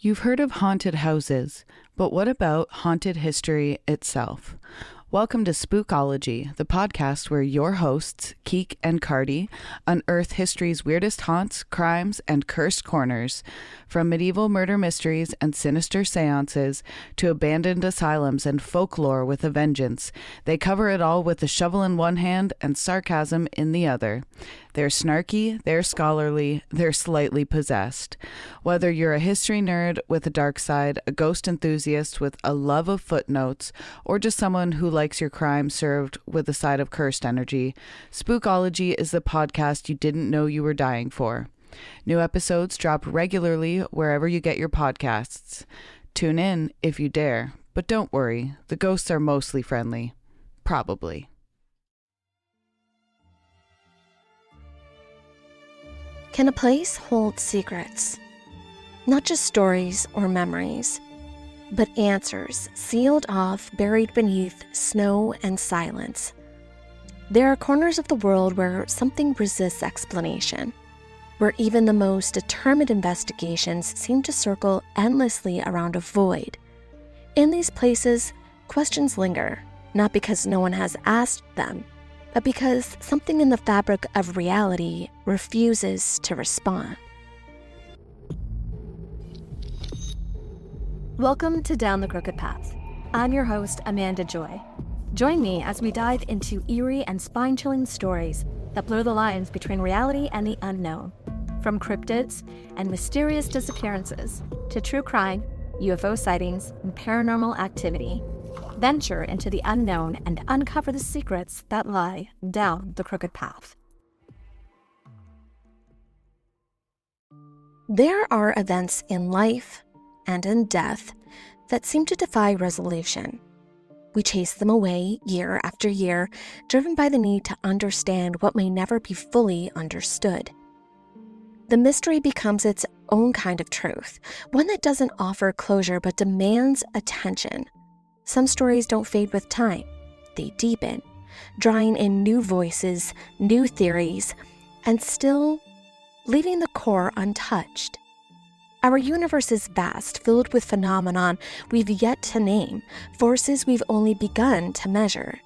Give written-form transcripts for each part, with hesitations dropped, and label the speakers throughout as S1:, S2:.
S1: You've heard of haunted houses, but what about haunted history itself? Welcome to Spookology, the podcast where your hosts, Keek and Cardi, unearth history's weirdest haunts, crimes, and cursed corners. From medieval murder mysteries and sinister seances to abandoned asylums and folklore with a vengeance, they cover it all with a shovel in one hand and sarcasm in the other. They're snarky, they're scholarly, they're slightly possessed. Whether you're a history nerd with a dark side, a ghost enthusiast with a love of footnotes, or just someone who likes your crime served with a side of cursed energy, Spookology is the podcast you didn't know you were dying for. New episodes drop regularly wherever you get your podcasts. Tune in if you dare, but don't worry, the ghosts are mostly friendly. Probably.
S2: Can a place hold secrets? Not just stories or memories, but answers sealed off, buried beneath snow and silence. There are corners of the world where something resists explanation, where even the most determined investigations seem to circle endlessly around a void. In these places, questions linger, not because no one has asked them, but because something in the fabric of reality refuses to respond.
S3: Welcome to Down the Crooked Path. I'm your host, Amanda Joy. Join me as we dive into eerie and spine-chilling stories that blur the lines between reality and the unknown. From cryptids and mysterious disappearances to true crime, UFO sightings, and paranormal activity, venture into the unknown and uncover the secrets that lie down the crooked path.
S2: There are events in life and in death that seem to defy resolution. We chase them away year after year, driven by the need to understand what may never be fully understood. The mystery becomes its own kind of truth, one that doesn't offer closure but demands attention. Some stories don't fade with time, they deepen, drawing in new voices, new theories, and still leaving the core untouched. Our universe is vast, filled with phenomenon we've yet to name, forces we've only begun to measure.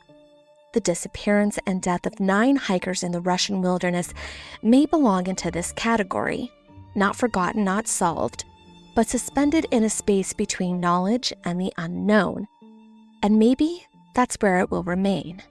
S2: The disappearance and death of 9 hikers in the Russian wilderness may belong into this category, not forgotten, not solved, but suspended in a space between knowledge and the unknown. And maybe that's where it will remain.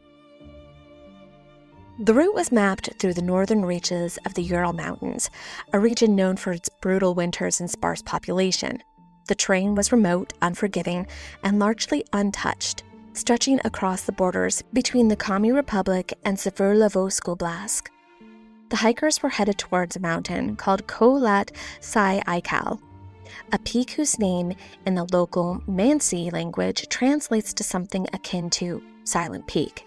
S2: The route was mapped through the northern reaches of the Ural Mountains, a region known for its brutal winters and sparse population. The terrain was remote, unforgiving, and largely untouched, stretching across the borders between the Komi Republic and Sverdlovsk Oblast. The hikers were headed towards a mountain called Kholat-Syakhl, a peak whose name in the local Mansi language translates to something akin to Silent Peak.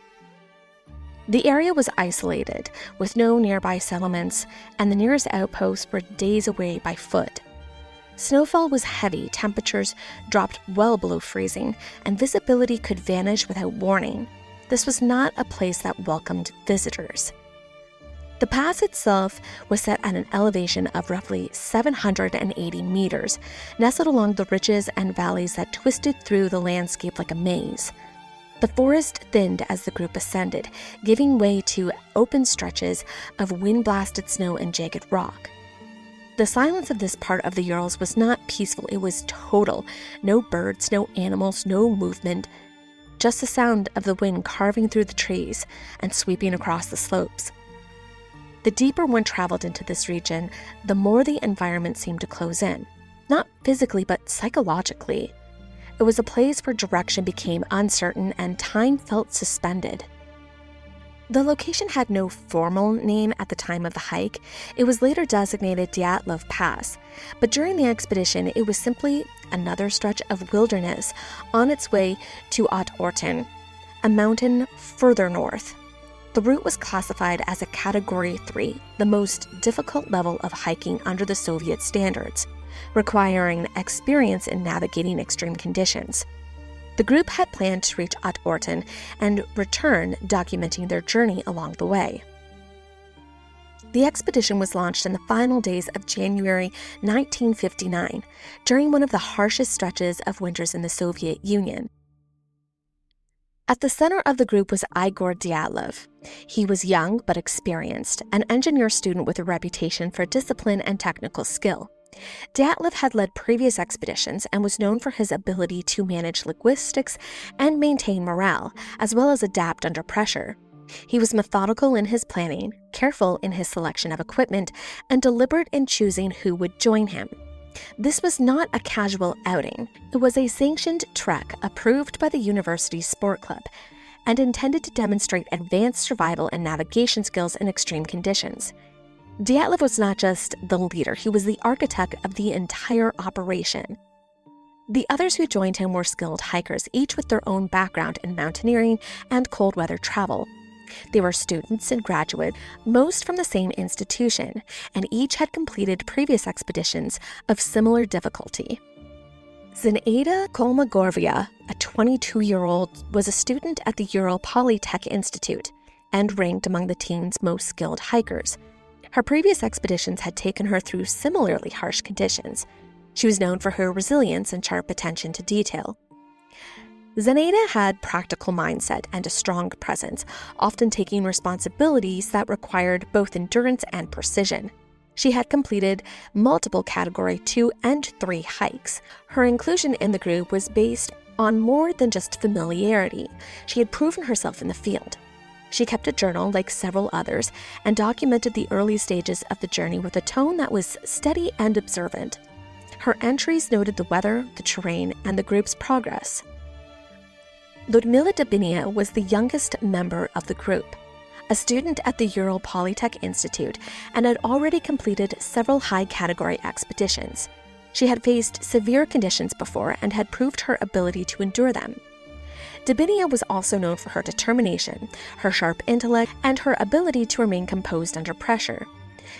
S2: The area was isolated, with no nearby settlements, and the nearest outposts were days away by foot. Snowfall was heavy, temperatures dropped well below freezing, and visibility could vanish without warning. This was not a place that welcomed visitors. The pass itself was set at an elevation of roughly 780 meters, nestled along the ridges and valleys that twisted through the landscape like a maze. The forest thinned as the group ascended, giving way to open stretches of wind-blasted snow and jagged rock. The silence of this part of the Urals was not peaceful, it was total. No birds, no animals, no movement. Just the sound of the wind carving through the trees and sweeping across the slopes. The deeper one traveled into this region, the more the environment seemed to close in. Not physically, but psychologically. It was a place where direction became uncertain and time felt suspended. The location had no formal name at the time of the hike. It was later designated Dyatlov Pass, but during the expedition, it was simply another stretch of wilderness on its way to Autopsy, a mountain further north. The route was classified as a Category 3, the most difficult level of hiking under the Soviet standards, requiring experience in navigating extreme conditions. The group had planned to reach Autopsy and return, documenting their journey along the way. The expedition was launched in the final days of January 1959, during one of the harshest stretches of winters in the Soviet Union. At the center of the group was Igor Dyatlov. He was young but experienced, an engineer student with a reputation for discipline and technical skill. Dyatlov had led previous expeditions and was known for his ability to manage linguistics and maintain morale, as well as adapt under pressure. He was methodical in his planning, careful in his selection of equipment, and deliberate in choosing who would join him. This was not a casual outing. It was a sanctioned trek approved by the university's sport club and intended to demonstrate advanced survival and navigation skills in extreme conditions. Dyatlov was not just the leader, he was the architect of the entire operation. The others who joined him were skilled hikers, each with their own background in mountaineering and cold weather travel. They were students and graduates, most from the same institution, and each had completed previous expeditions of similar difficulty. Zinaida Kolmogorova, a 22-year-old, was a student at the Ural Polytech Institute and ranked among the team's most skilled hikers. Her previous expeditions had taken her through similarly harsh conditions. She was known for her resilience and sharp attention to detail. Zinaida had practical mindset and a strong presence, often taking responsibilities that required both endurance and precision. She had completed multiple Category 2 and 3 hikes. Her inclusion in the group was based on more than just familiarity. She had proven herself in the field. She kept a journal like several others and documented the early stages of the journey with a tone that was steady and observant. Her entries noted the weather, the terrain, and the group's progress. Ludmila Dubinia was the youngest member of the group, a student at the Ural Polytech Institute, and had already completed several high-category expeditions. She had faced severe conditions before and had proved her ability to endure them. Dubinia was also known for her determination, her sharp intellect, and her ability to remain composed under pressure.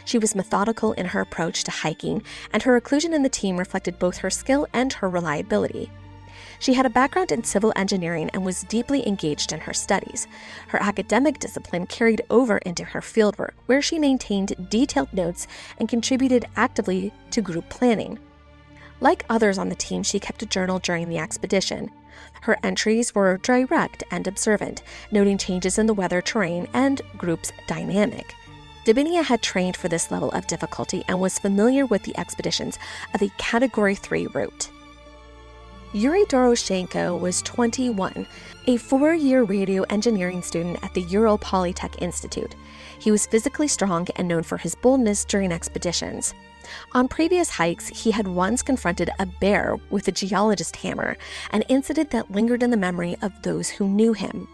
S2: She was methodical in her approach to hiking, and her inclusion in the team reflected both her skill and her reliability. She had a background in civil engineering and was deeply engaged in her studies. Her academic discipline carried over into her fieldwork, where she maintained detailed notes and contributed actively to group planning. Like others on the team, she kept a journal during the expedition. Her entries were direct and observant, noting changes in the weather, terrain, and group's dynamic. Dubinia had trained for this level of difficulty and was familiar with the expeditions of a Category 3 route. Yuri Doroshenko was 21, a 4-year radio engineering student at the Ural Polytech Institute. He was physically strong and known for his boldness during expeditions. On previous hikes, he had once confronted a bear with a geologist hammer, an incident that lingered in the memory of those who knew him.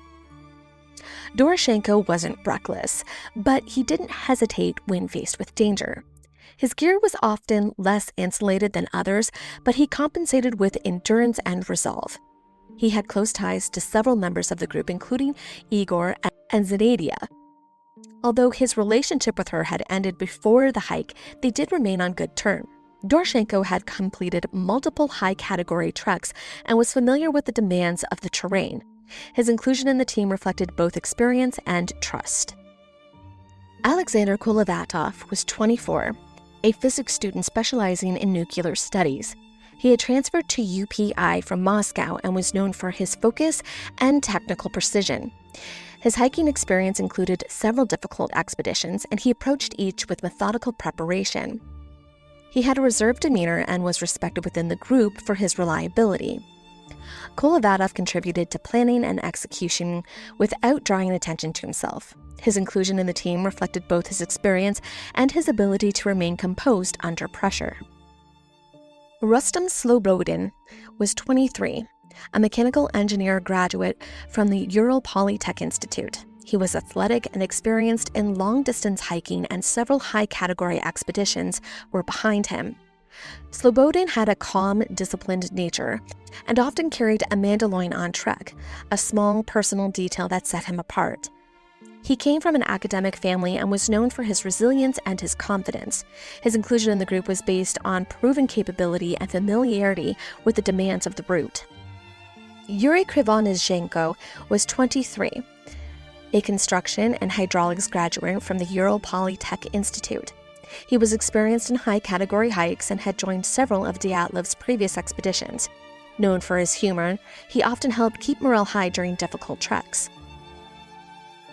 S2: Doroshenko wasn't reckless, but he didn't hesitate when faced with danger. His gear was often less insulated than others, but he compensated with endurance and resolve. He had close ties to several members of the group, including Igor and Zinaida. Although his relationship with her had ended before the hike, they did remain on good terms. Doroshenko had completed multiple high-category treks and was familiar with the demands of the terrain. His inclusion in the team reflected both experience and trust. Alexander Kulivatov was 24, a physics student specializing in nuclear studies. He had transferred to UPI from Moscow and was known for his focus and technical precision. His hiking experience included several difficult expeditions, and he approached each with methodical preparation. He had a reserved demeanor and was respected within the group for his reliability. Kulivatov contributed to planning and execution without drawing attention to himself. His inclusion in the team reflected both his experience and his ability to remain composed under pressure. Rustam Slobodin was 23, a mechanical engineer graduate from the Ural Polytech Institute. He was athletic and experienced in long-distance hiking, and several high-category expeditions were behind him. Slobodin had a calm, disciplined nature and often carried a mandolin on trek, a small personal detail that set him apart. He came from an academic family and was known for his resilience and his confidence. His inclusion in the group was based on proven capability and familiarity with the demands of the route. Yuri Krivonischenko was 23. a construction and hydraulics graduate from the Ural Polytech Institute. He was experienced in high-category hikes and had joined several of Dyatlov's previous expeditions. Known for his humor, he often helped keep morale high during difficult treks.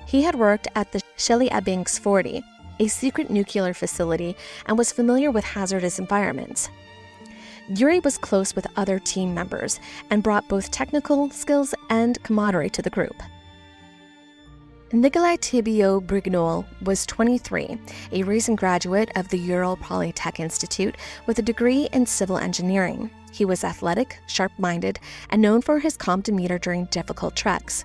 S2: He had worked at the Chelyabinsk 40, a secret nuclear facility, and was familiar with hazardous environments. Yuri was close with other team members and brought both technical skills and camaraderie to the group. Nikolai Tibio-Brignol was 23, a recent graduate of the Ural Polytech Institute with a degree in civil engineering. He was athletic, sharp-minded, and known for his calm demeanor during difficult treks.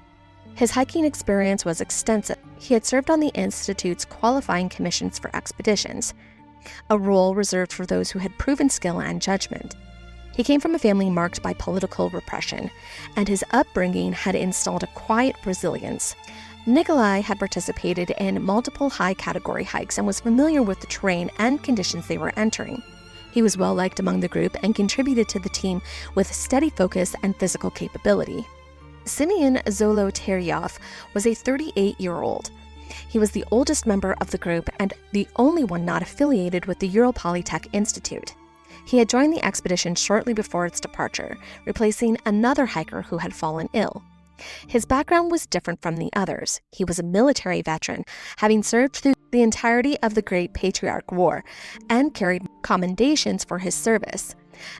S2: His hiking experience was extensive. He had served on the Institute's qualifying commissions for expeditions, a role reserved for those who had proven skill and judgment. He came from a family marked by political repression, and his upbringing had installed a quiet resilience. Nikolai had participated in multiple high-category hikes and was familiar with the terrain and conditions they were entering. He was well-liked among the group and contributed to the team with steady focus and physical capability. Simeon Zolotaryov was a 38-year-old. He was the oldest member of the group and the only one not affiliated with the Ural Polytech Institute. He had joined the expedition shortly before its departure, replacing another hiker who had fallen ill. His background was different from the others. He was a military veteran, having served through the entirety of the Great Patriarch War and carried commendations for his service.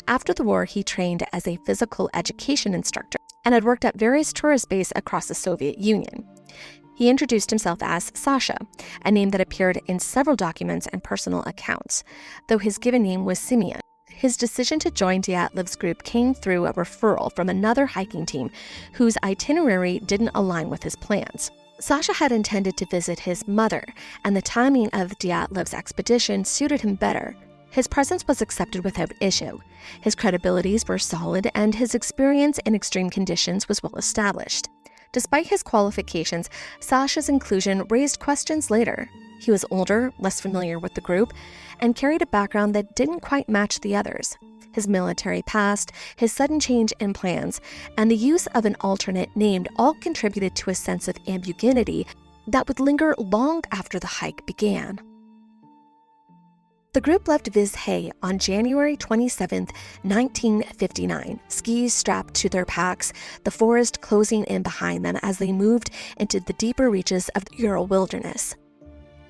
S2: After the war, he trained as a physical education instructor and had worked at various tourist bases across the Soviet Union. He introduced himself as Sasha, a name that appeared in several documents and personal accounts, though his given name was Simeon. His decision to join Dyatlov's group came through a referral from another hiking team whose itinerary didn't align with his plans. Sasha had intended to visit his mother, and the timing of Dyatlov's expedition suited him better. His presence was accepted without issue. His credibilities were solid, and his experience in extreme conditions was well established. Despite his qualifications, Sasha's inclusion raised questions later. He was older, less familiar with the group, and carried a background that didn't quite match the others. His military past, his sudden change in plans, and the use of an alternate name all contributed to a sense of ambiguity that would linger long after the hike began. The group left Vizhay on January 27, 1959, skis strapped to their packs, the forest closing in behind them as they moved into the deeper reaches of the Ural wilderness.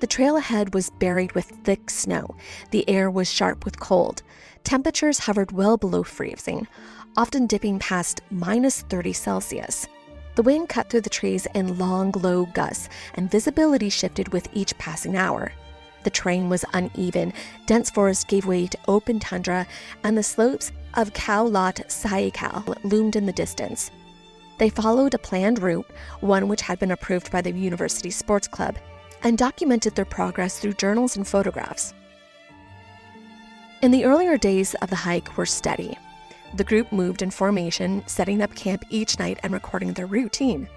S2: The trail ahead was buried with thick snow. The air was sharp with cold. Temperatures hovered well below freezing, often dipping past -30 Celsius. The wind cut through the trees in long, low gusts, and visibility shifted with each passing hour. The terrain was uneven, dense forest gave way to open tundra, and the slopes of Khao-Lat Saikal loomed in the distance. They followed a planned route, one which had been approved by the university sports club, and documented their progress through journals and photographs. In the earlier days of the hike were steady. The group moved in formation, setting up camp each night and recording their routine.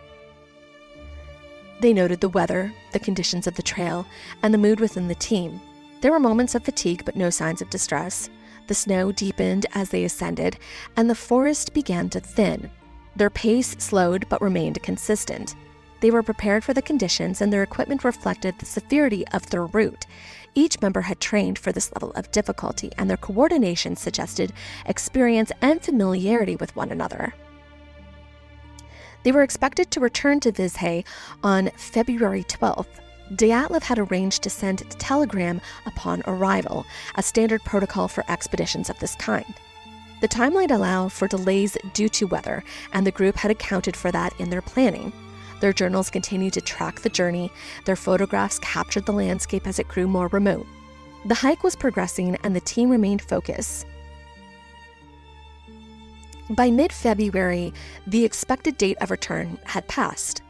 S2: They noted the weather, the conditions of the trail, and the mood within the team. There were moments of fatigue but no signs of distress. The snow deepened as they ascended, and the forest began to thin. Their pace slowed but remained consistent. They were prepared for the conditions, and their equipment reflected the severity of their route. Each member had trained for this level of difficulty, and their coordination suggested experience and familiarity with one another. They were expected to return to Vizhay on February 12th. Dyatlov had arranged to send a telegram upon arrival, a standard protocol for expeditions of this kind. The timeline allowed for delays due to weather, and the group had accounted for that in their planning. Their journals continued to track the journey. Their photographs captured the landscape as it grew more remote. The hike was progressing, and the team remained focused. By mid-February, the expected date of return had passed.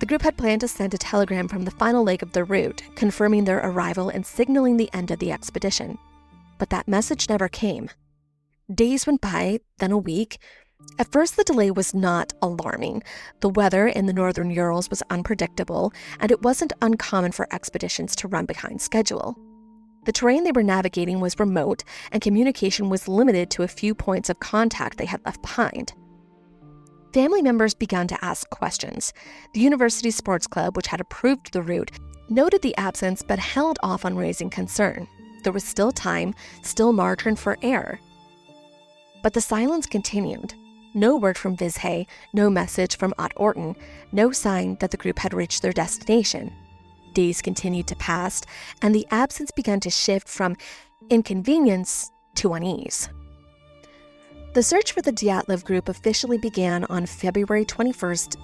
S2: The group had planned to send a telegram from the final leg of their route, confirming their arrival and signaling the end of the expedition. But that message never came. Days went by, then a week. At first, the delay was not alarming. The weather in the northern Urals was unpredictable, and it wasn't uncommon for expeditions to run behind schedule. The terrain they were navigating was remote, and communication was limited to a few points of contact they had left behind. Family members began to ask questions. The university sports club, which had approved the route, noted the absence but held off on raising concern. There was still time, still margin for error. But the silence continued. No word from Vizhay, no message from Orton, no sign that the group had reached their destination. Days continued to pass, and the absence began to shift from inconvenience to unease. The search for the Dyatlov group officially began on February 21,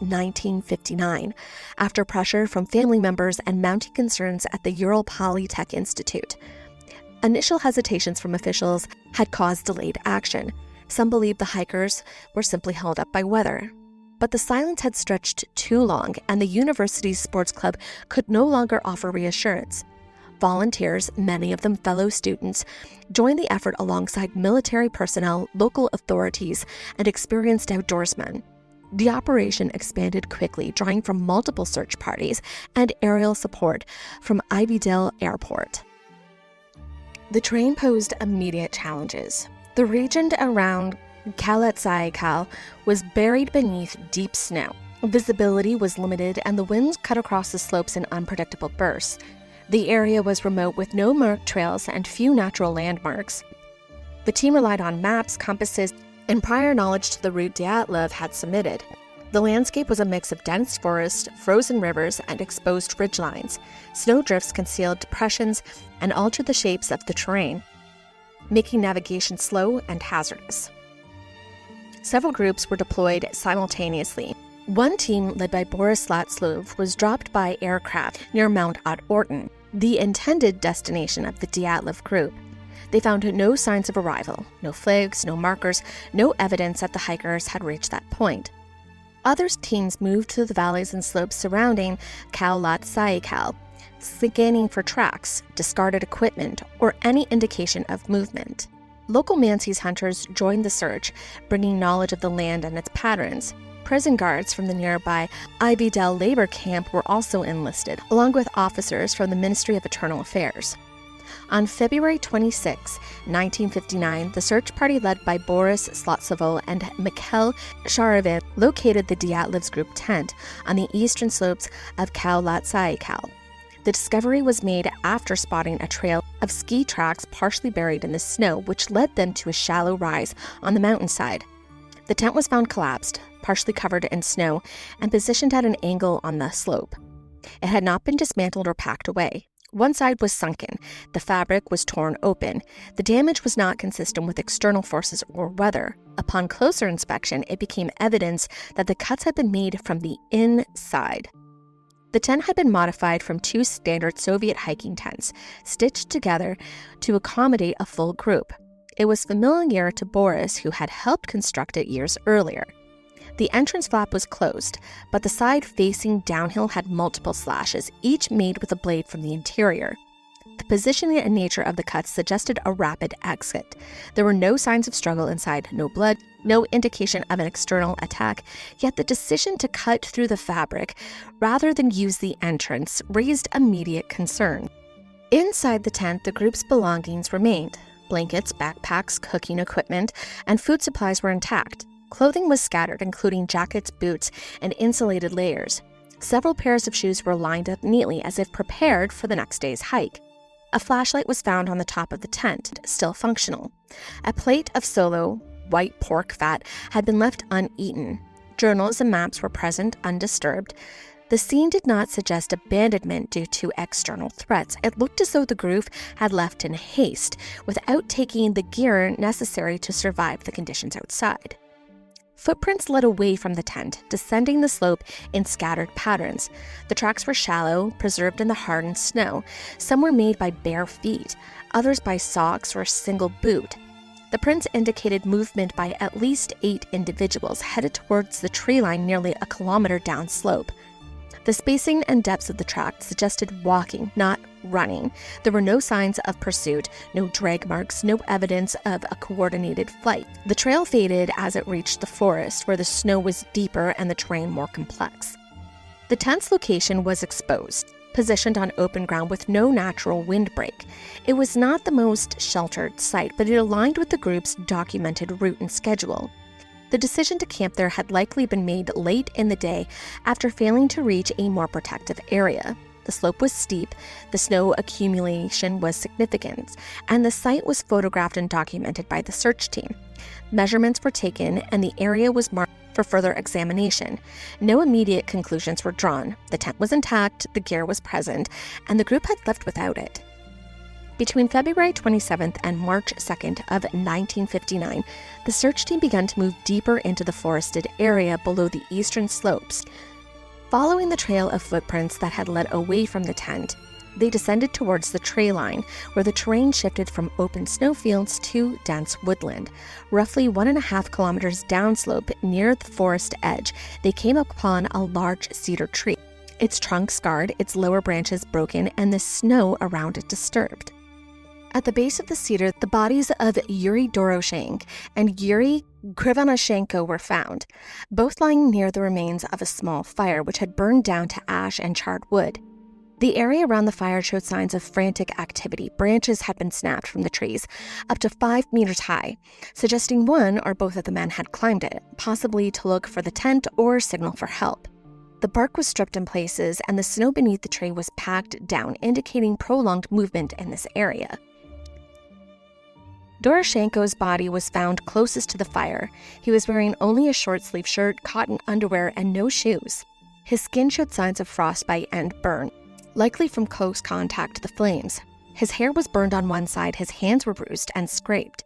S2: 1959, after pressure from family members and mounting concerns at the Ural Polytech Institute. Initial hesitations from officials had caused delayed action. Some believed the hikers were simply held up by weather. But the silence had stretched too long, and the university's sports club could no longer offer reassurance. Volunteers, many of them fellow students, joined the effort alongside military personnel, local authorities, and experienced outdoorsmen. The operation expanded quickly, drawing from multiple search parties and aerial support from Ivydel Airport. The train posed immediate challenges. The region around Kalatsykal was buried beneath deep snow. Visibility was limited, and the winds cut across the slopes in unpredictable bursts. The area was remote with no marked trails and few natural landmarks. The team relied on maps, compasses, and prior knowledge to the route Dyatlov had submitted. The landscape was a mix of dense forest, frozen rivers, and exposed ridgelines. Snowdrifts concealed depressions and altered the shapes of the terrain, making navigation slow and hazardous. Several groups were deployed simultaneously. One team, led by Boris Sleuth, was dropped by aircraft near Mount Orton, the intended destination of the Dyatlov group. They found no signs of arrival, no flags, no markers, no evidence that the hikers had reached that point. Other teams moved to the valleys and slopes surrounding Kalatsykal, scanning for tracks, discarded equipment, or any indication of movement. Local Mansis hunters joined the search, bringing knowledge of the land and its patterns. Prison guards from the nearby Ivydel labor camp were also enlisted, along with officers from the Ministry of Internal Affairs. On February 26, 1959, the search party led by Boris Sleuth and Mikhail Sharavin located the Dyatlov's group tent on the eastern slopes of Kalatsykal. The discovery was made after spotting a trail of ski tracks partially buried in the snow, which led them to a shallow rise on the mountainside. The tent was found collapsed, partially covered in snow, and positioned at an angle on the slope. It had not been dismantled or packed away. One side was sunken. The fabric was torn open. The damage was not consistent with external forces or weather. Upon closer inspection, it became evidence that the cuts had been made from the inside. The tent had been modified from two standard Soviet hiking tents, stitched together to accommodate a full group. It was familiar to Boris, who had helped construct it years earlier. The entrance flap was closed, but the side facing downhill had multiple slashes, each made with a blade from the interior. The positioning and nature of the cuts suggested a rapid exit. There were no signs of struggle inside, no blood, no indication of an external attack, yet the decision to cut through the fabric rather than use the entrance raised immediate concern. Inside the tent, the group's belongings remained. Blankets, backpacks, cooking equipment, and food supplies were intact. Clothing was scattered, including jackets, boots, and insulated layers. Several pairs of shoes were lined up neatly as if prepared for the next day's hike. A flashlight was found on the top of the tent, still functional. A plate of solo, white pork fat had been left uneaten. Journals and maps were present, undisturbed. The scene did not suggest abandonment due to external threats. It looked as though the group had left in haste, without taking the gear necessary to survive the conditions outside. Footprints led away from the tent, descending the slope in scattered patterns. The tracks were shallow, preserved in the hardened snow. Some were made by bare feet, others by socks or a single boot. The prints indicated movement by at least 8 individuals headed towards the tree line nearly a kilometer downslope. The spacing and depths of the tracks suggested walking, not running. There were no signs of pursuit, no drag marks, no evidence of a coordinated flight. The trail faded as it reached the forest, where the snow was deeper and the terrain more complex. The tent's location was exposed, positioned on open ground with no natural windbreak. It was not the most sheltered site, but it aligned with the group's documented route and schedule. The decision to camp there had likely been made late in the day after failing to reach a more protective area. The slope was steep, the snow accumulation was significant, and the site was photographed and documented by the search team. Measurements were taken, and the area was marked for further examination. No immediate conclusions were drawn. The tent was intact, the gear was present, and the group had left without it. Between February 27th and March 2nd of 1959, the search team began to move deeper into the forested area below the eastern slopes. Following the trail of footprints that had led away from the tent, they descended towards the tree line, where the terrain shifted from open snowfields to dense woodland. Roughly 1.5 kilometers downslope near the forest edge, they came upon a large cedar tree. Its trunk scarred, its lower branches broken, and the snow around it disturbed. At the base of the cedar, the bodies of Yuri Doroshenko and Yuri Krivonoshenko were found, both lying near the remains of a small fire which had burned down to ash and charred wood. The area around the fire showed signs of frantic activity. Branches had been snapped from the trees, up to 5 meters high, suggesting one or both of the men had climbed it, possibly to look for the tent or signal for help. The bark was stripped in places, and the snow beneath the tree was packed down, indicating prolonged movement in this area. Doroshenko's body was found closest to the fire. He was wearing only a short-sleeved shirt, cotton underwear, and no shoes. His skin showed signs of frostbite and burn, likely from close contact to the flames. His hair was burned on one side, his hands were bruised and scraped.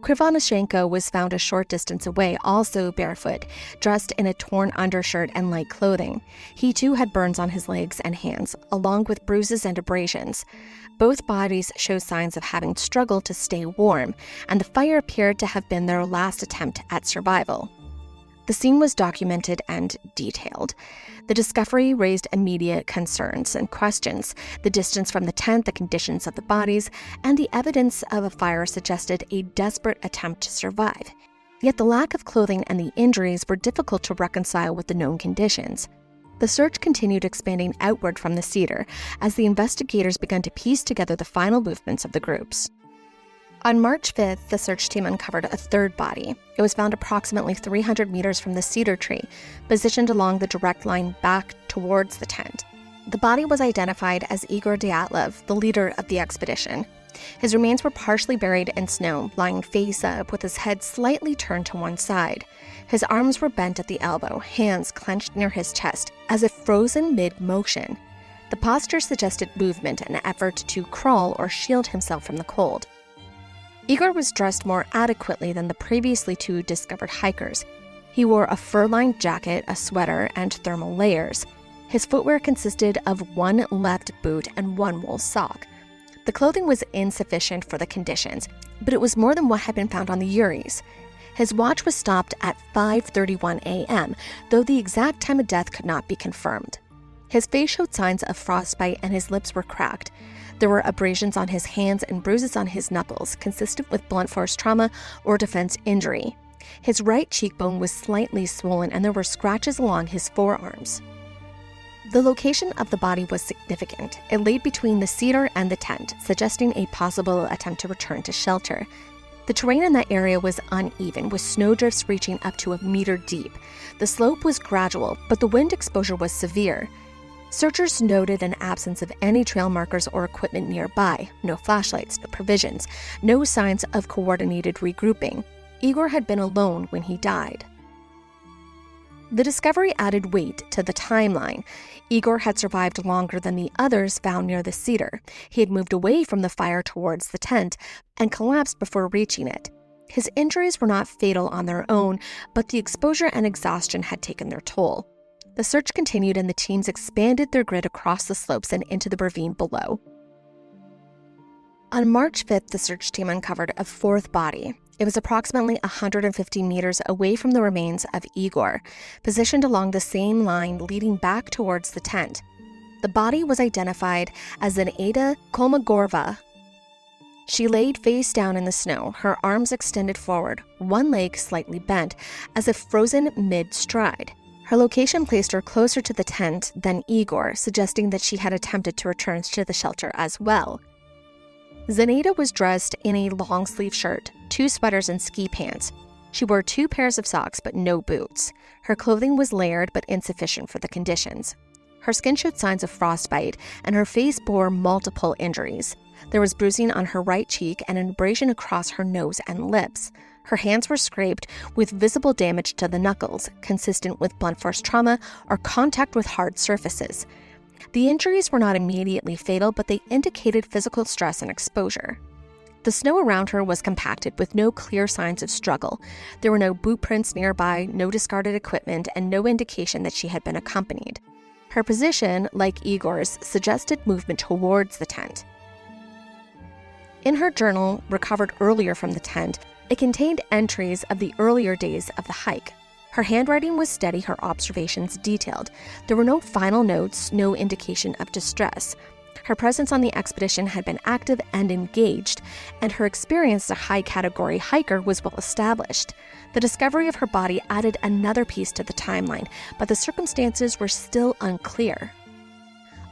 S2: Krivonoshenko was found a short distance away, also barefoot, dressed in a torn undershirt and light clothing. He too had burns on his legs and hands, along with bruises and abrasions. Both bodies show signs of having struggled to stay warm, and the fire appeared to have been their last attempt at survival. The scene was documented and detailed. The discovery raised immediate concerns and questions. The distance from the tent, the conditions of the bodies, and the evidence of a fire suggested a desperate attempt to survive. Yet the lack of clothing and the injuries were difficult to reconcile with the known conditions. The search continued, expanding outward from the cedar as the investigators began to piece together the final movements of the groups. On March 5th, the search team uncovered a third body. It was found approximately 300 meters from the cedar tree, positioned along the direct line back towards the tent. The body was identified as Igor Dyatlov, the leader of the expedition. His remains were partially buried in snow, lying face up with his head slightly turned to one side. His arms were bent at the elbow, hands clenched near his chest, as if frozen mid-motion. The posture suggested movement, an effort to crawl or shield himself from the cold. Igor was dressed more adequately than the previously two discovered hikers. He wore a fur-lined jacket, a sweater, and thermal layers. His footwear consisted of one left boot and one wool sock. The clothing was insufficient for the conditions, but it was more than what had been found on the Uris. His watch was stopped at 5:31 a.m., though the exact time of death could not be confirmed. His face showed signs of frostbite and his lips were cracked. There were abrasions on his hands and bruises on his knuckles, consistent with blunt force trauma or defense injury. His right cheekbone was slightly swollen, and there were scratches along his forearms. The location of the body was significant. It laid between the cedar and the tent, suggesting a possible attempt to return to shelter. The terrain in that area was uneven, with snowdrifts reaching up to 1 meter deep. The slope was gradual, but the wind exposure was severe. Searchers noted an absence of any trail markers or equipment nearby, no flashlights, no provisions, no signs of coordinated regrouping. Igor had been alone when he died. The discovery added weight to the timeline. Igor had survived longer than the others found near the cedar. He had moved away from the fire towards the tent and collapsed before reaching it. His injuries were not fatal on their own, but the exposure and exhaustion had taken their toll. The search continued, and the teams expanded their grid across the slopes and into the ravine below. On March 5th, the search team uncovered a fourth body. It was approximately 150 meters away from the remains of Igor, positioned along the same line leading back towards the tent. The body was identified as Zinaida Kolmogorova. She laid face down in the snow, her arms extended forward, one leg slightly bent, as if frozen mid-stride. Her location placed her closer to the tent than Igor, suggesting that she had attempted to return to the shelter as well. Zinaida was dressed in a long-sleeve shirt, 2 sweaters, and ski pants. She wore 2 pairs of socks but no boots. Her clothing was layered but insufficient for the conditions. Her skin showed signs of frostbite, and her face bore multiple injuries. There was bruising on her right cheek and an abrasion across her nose and lips. Her hands were scraped with visible damage to the knuckles, consistent with blunt force trauma or contact with hard surfaces. The injuries were not immediately fatal, but they indicated physical stress and exposure. The snow around her was compacted with no clear signs of struggle. There were no boot prints nearby, no discarded equipment, and no indication that she had been accompanied. Her position, like Igor's, suggested movement towards the tent. In her journal, recovered earlier from the tent, it contained entries of the earlier days of the hike. Her handwriting was steady, her observations detailed. There were no final notes, no indication of distress. Her presence on the expedition had been active and engaged, and her experience as a high-category hiker was well established. The discovery of her body added another piece to the timeline, but the circumstances were still unclear.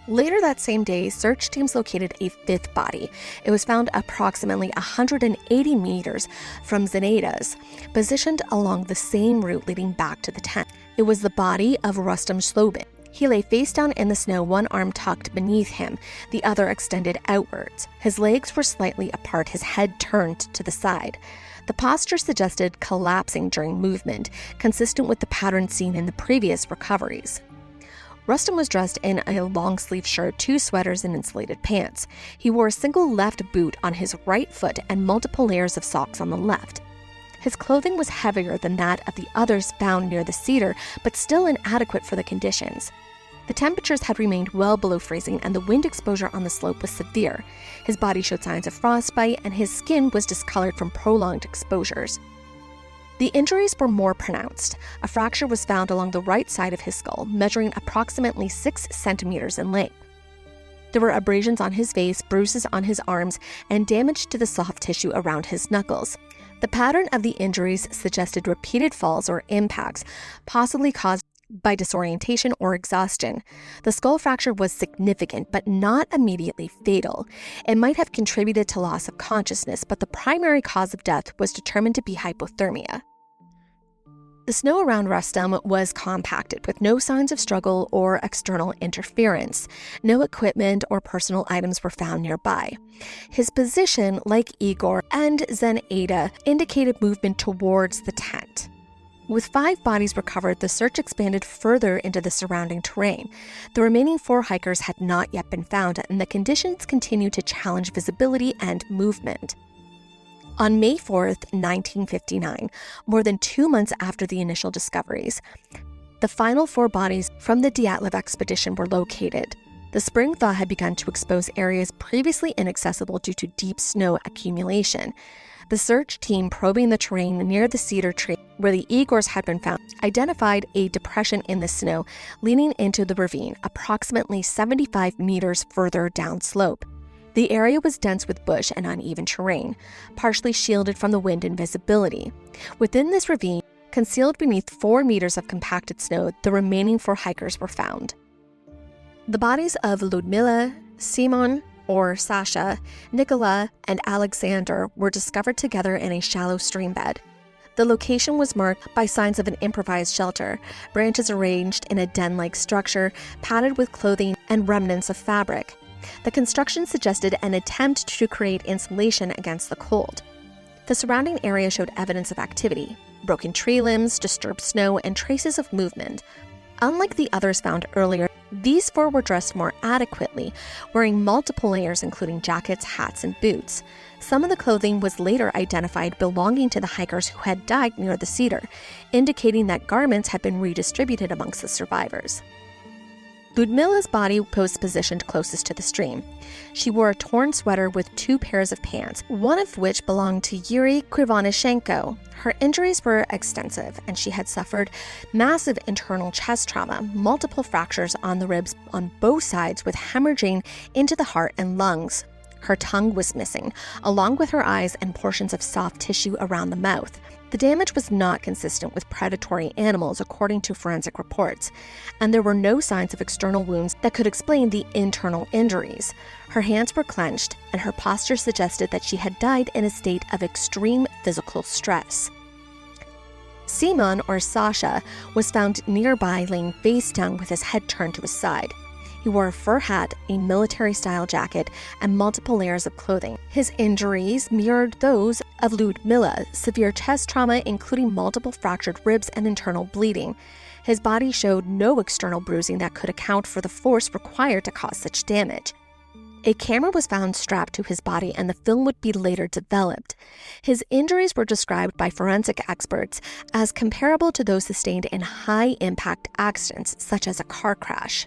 S2: Later that same day, search teams located a 5th body. It was found approximately 180 meters from Zenaita's, positioned along the same route leading back to the tent. It was the body of Rustam Slobin. He lay face down in the snow, one arm tucked beneath him, the other extended outwards. His legs were slightly apart, his head turned to the side. The posture suggested collapsing during movement, consistent with the pattern seen in the previous recoveries. Rustam was dressed in a long-sleeve shirt, 2 sweaters, and insulated pants. He wore a single left boot on his right foot and multiple layers of socks on the left. His clothing was heavier than that of the others found near the cedar, but still inadequate for the conditions. The temperatures had remained well below freezing, and the wind exposure on the slope was severe. His body showed signs of frostbite, and his skin was discolored from prolonged exposures. The injuries were more pronounced. A fracture was found along the right side of his skull, measuring approximately 6 centimeters in length. There were abrasions on his face, bruises on his arms, and damage to the soft tissue around his knuckles. The pattern of the injuries suggested repeated falls or impacts, possibly caused by disorientation or exhaustion. The skull fracture was significant, but not immediately fatal. It might have contributed to loss of consciousness, but the primary cause of death was determined to be hypothermia. The snow around Rustam was compacted, with no signs of struggle or external interference. No equipment or personal items were found nearby. His position, like Igor and Zenaita, indicated movement towards the tent. With 5 bodies recovered, the search expanded further into the surrounding terrain. The remaining 4 hikers had not yet been found, and the conditions continued to challenge visibility and movement. On May 4th, 1959, more than 2 months after the initial discoveries, the final 4 bodies from the Dyatlov expedition were located. The spring thaw had begun to expose areas previously inaccessible due to deep snow accumulation. The search team probing the terrain near the cedar tree where the Igors had been found identified a depression in the snow leading into the ravine approximately 75 meters further downslope. The area was dense with bush and uneven terrain, partially shielded from the wind and visibility. Within this ravine, concealed beneath 4 meters of compacted snow, the remaining 4 hikers were found. The bodies of Ludmila, Simon, or Sasha, Nicola, and Alexander were discovered together in a shallow stream bed. The location was marked by signs of an improvised shelter, branches arranged in a den-like structure, padded with clothing and remnants of fabric. The construction suggested an attempt to create insulation against the cold. The surrounding area showed evidence of activity: broken tree limbs, disturbed snow, and traces of movement. Unlike the others found earlier, these 4 were dressed more adequately, wearing multiple layers including jackets, hats, and boots. Some of the clothing was later identified belonging to the hikers who had died near the cedar, indicating that garments had been redistributed amongst the survivors. Ludmila's body was positioned closest to the stream. She wore a torn sweater with 2 pairs of pants, one of which belonged to Yuri Krivonishenko. Her injuries were extensive, and she had suffered massive internal chest trauma, multiple fractures on the ribs on both sides with hemorrhaging into the heart and lungs. Her tongue was missing, along with her eyes and portions of soft tissue around the mouth. The damage was not consistent with predatory animals, according to forensic reports, and there were no signs of external wounds that could explain the internal injuries. Her hands were clenched, and her posture suggested that she had died in a state of extreme physical stress. Simon, or Sasha, was found nearby laying face down with his head turned to his side. He wore a fur hat, a military-style jacket, and multiple layers of clothing. His injuries mirrored those of Ludmila, severe chest trauma including multiple fractured ribs and internal bleeding. His body showed no external bruising that could account for the force required to cause such damage. A camera was found strapped to his body, and the film would be later developed. His injuries were described by forensic experts as comparable to those sustained in high-impact accidents, such as a car crash.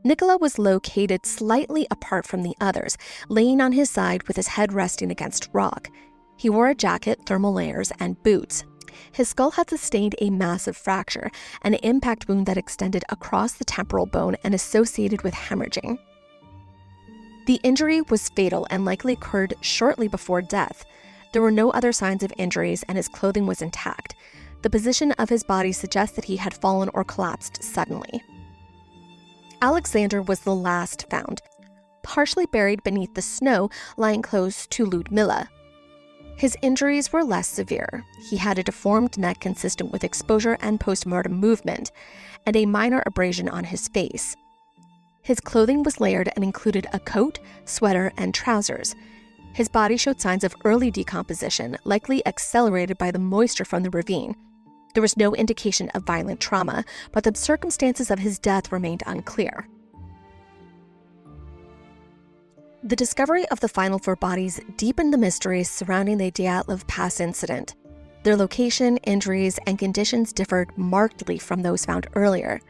S2: Nikola was located slightly apart from the others, laying on his side with his head resting against rock. He wore a jacket, thermal layers, and boots. His skull had sustained a massive fracture, an impact wound that extended across the temporal bone and associated with hemorrhaging. The injury was fatal and likely occurred shortly before death. There were no other signs of injuries, and his clothing was intact. The position of his body suggests that he had fallen or collapsed suddenly. Alexander was the last found, partially buried beneath the snow, lying close to Ludmila. His injuries were less severe. He had a deformed neck consistent with exposure and postmortem movement, and a minor abrasion on his face. His clothing was layered and included a coat, sweater, and trousers. His body showed signs of early decomposition, likely accelerated by the moisture from the ravine. There was no indication of violent trauma, but the circumstances of his death remained unclear. The discovery of the final 4 bodies deepened the mysteries surrounding the Dyatlov Pass incident. Their location, injuries, and conditions differed markedly from those found earlier.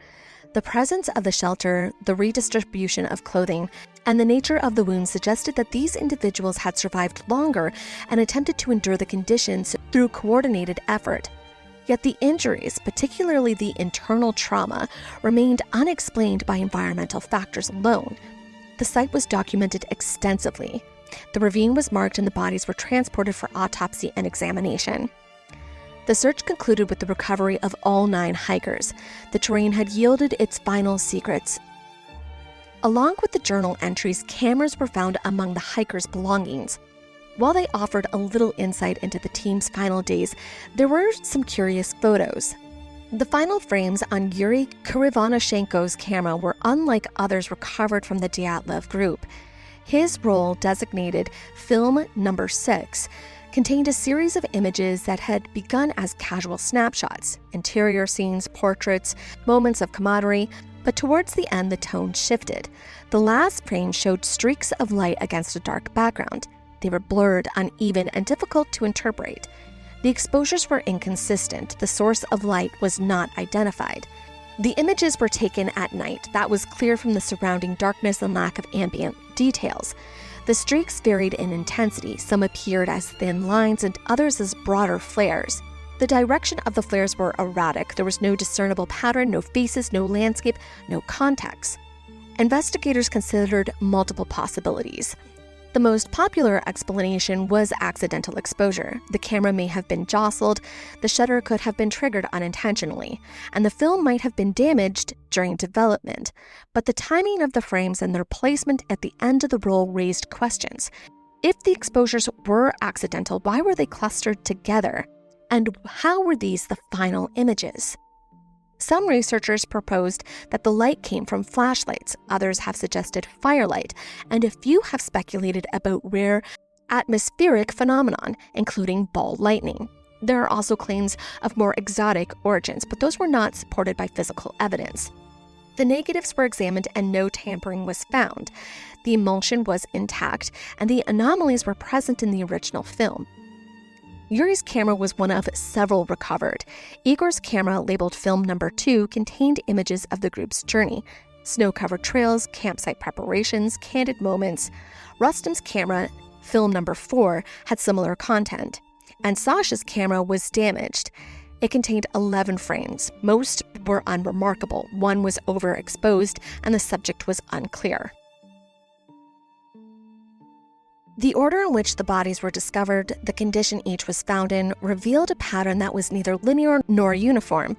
S2: The presence of the shelter, the redistribution of clothing, and the nature of the wounds suggested that these individuals had survived longer and attempted to endure the conditions through coordinated effort. Yet the injuries, particularly the internal trauma, remained unexplained by environmental factors alone. The site was documented extensively. The ravine was marked and the bodies were transported for autopsy and examination. The search concluded with the recovery of all 9 hikers. The terrain had yielded its final secrets. Along with the journal entries, cameras were found among the hikers' belongings. While they offered a little insight into the team's final days, there were some curious photos. The final frames on Yuri Krivonoshenko's camera were unlike others recovered from the Dyatlov group. His roll, designated film number 6, contained a series of images that had begun as casual snapshots, interior scenes, portraits, moments of camaraderie, but towards the end the tone shifted. The last frame showed streaks of light against a dark background. They were blurred, uneven, and difficult to interpret. The exposures were inconsistent. The source of light was not identified. The images were taken at night. That was clear from the surrounding darkness and lack of ambient details. The streaks varied in intensity. Some appeared as thin lines and others as broader flares. The direction of the flares were erratic. There was no discernible pattern, no faces, no landscape, no context. Investigators considered multiple possibilities. The most popular explanation was accidental exposure. The camera may have been jostled, the shutter could have been triggered unintentionally, and the film might have been damaged during development. But the timing of the frames and their placement at the end of the roll raised questions. If the exposures were accidental, why were they clustered together? And how were these the final images? Some researchers proposed that the light came from flashlights, others have suggested firelight, and a few have speculated about rare atmospheric phenomenon, including ball lightning. There are also claims of more exotic origins, but those were not supported by physical evidence. The negatives were examined and no tampering was found. The emulsion was intact, and the anomalies were present in the original film. Yuri's camera was one of several recovered. Igor's camera, labeled film number 2, contained images of the group's journey, snow-covered trails, campsite preparations, candid moments. Rustam's camera, film number 4, had similar content, and Sasha's camera was damaged. It contained 11 frames. Most were unremarkable. One was overexposed, and the subject was unclear. The order in which the bodies were discovered, the condition each was found in, revealed a pattern that was neither linear nor uniform.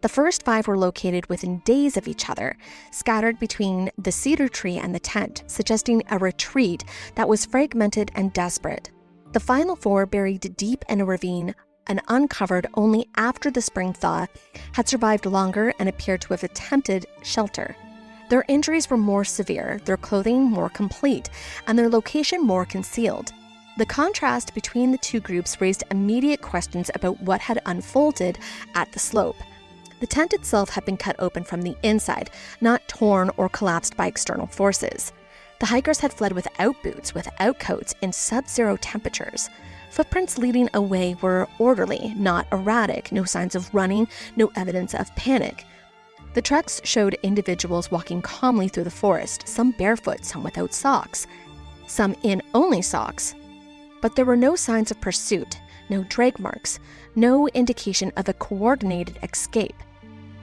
S2: The first 5 were located within days of each other, scattered between the cedar tree and the tent, suggesting a retreat that was fragmented and desperate. The final 4, buried deep in a ravine, and uncovered only after the spring thaw, had survived longer and appeared to have attempted shelter. Their injuries were more severe, their clothing more complete, and their location more concealed. The contrast between the two groups raised immediate questions about what had unfolded at the slope. The tent itself had been cut open from the inside, not torn or collapsed by external forces. The hikers had fled without boots, without coats, in sub-zero temperatures. Footprints leading away were orderly, not erratic, no signs of running, no evidence of panic. The tracks showed individuals walking calmly through the forest, some barefoot, some without socks, some in only socks. But there were no signs of pursuit, no drag marks, no indication of a coordinated escape.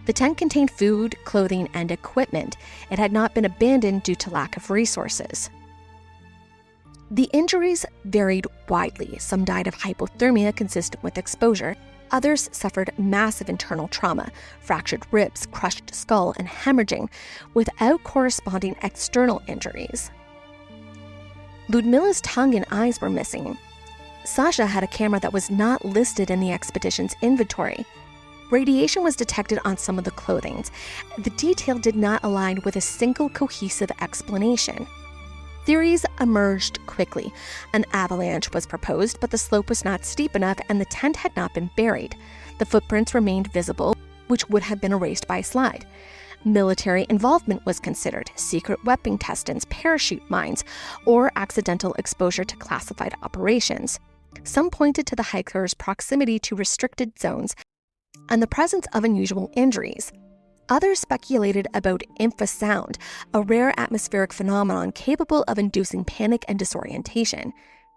S2: The tent contained food, clothing, and equipment. It had not been abandoned due to lack of resources. The injuries varied widely. Some died of hypothermia consistent with exposure. Others suffered massive internal trauma, fractured ribs, crushed skull, and hemorrhaging, without corresponding external injuries. Ludmila's tongue and eyes were missing. Sasha had a camera that was not listed in the expedition's inventory. Radiation was detected on some of the clothing. The detail did not align with a single cohesive explanation. Theories emerged quickly. An avalanche was proposed, but the slope was not steep enough and the tent had not been buried. The footprints remained visible, which would have been erased by a slide. Military involvement was considered, secret weapon testings, parachute mines, or accidental exposure to classified operations. Some pointed to the hikers' proximity to restricted zones and the presence of unusual injuries. Others speculated about infrasound, a rare atmospheric phenomenon capable of inducing panic and disorientation.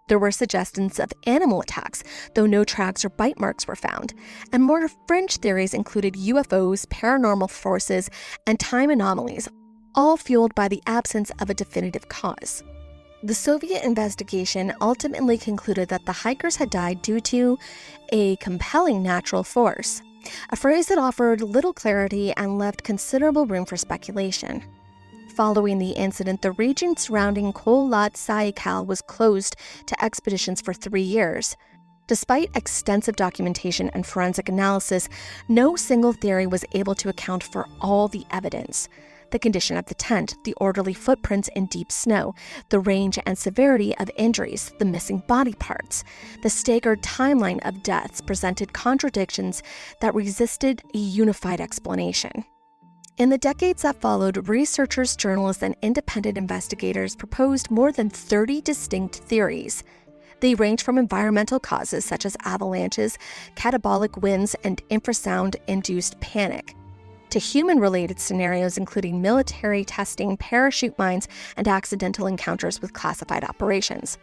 S2: There were suggestions of animal attacks, though no tracks or bite marks were found. And more fringe theories included UFOs, paranormal forces, and time anomalies, all fueled by the absence of a definitive cause. The Soviet investigation ultimately concluded that the hikers had died due to a compelling natural force, a phrase that offered little clarity and left considerable room for speculation. Following the incident, the region surrounding Kholat Syakhl was closed to expeditions for 3 years. Despite extensive documentation and forensic analysis, no single theory was able to account for all the evidence. The condition of the tent, the orderly footprints in deep snow, the range and severity of injuries, the missing body parts, the staggered timeline of deaths presented contradictions that resisted a unified explanation. In the decades that followed, researchers, journalists, and independent investigators proposed more than 30 distinct theories. They range from environmental causes such as avalanches, catabolic winds, and infrasound-induced panic, to human-related scenarios including military testing, parachute mines, and accidental encounters with classified operations.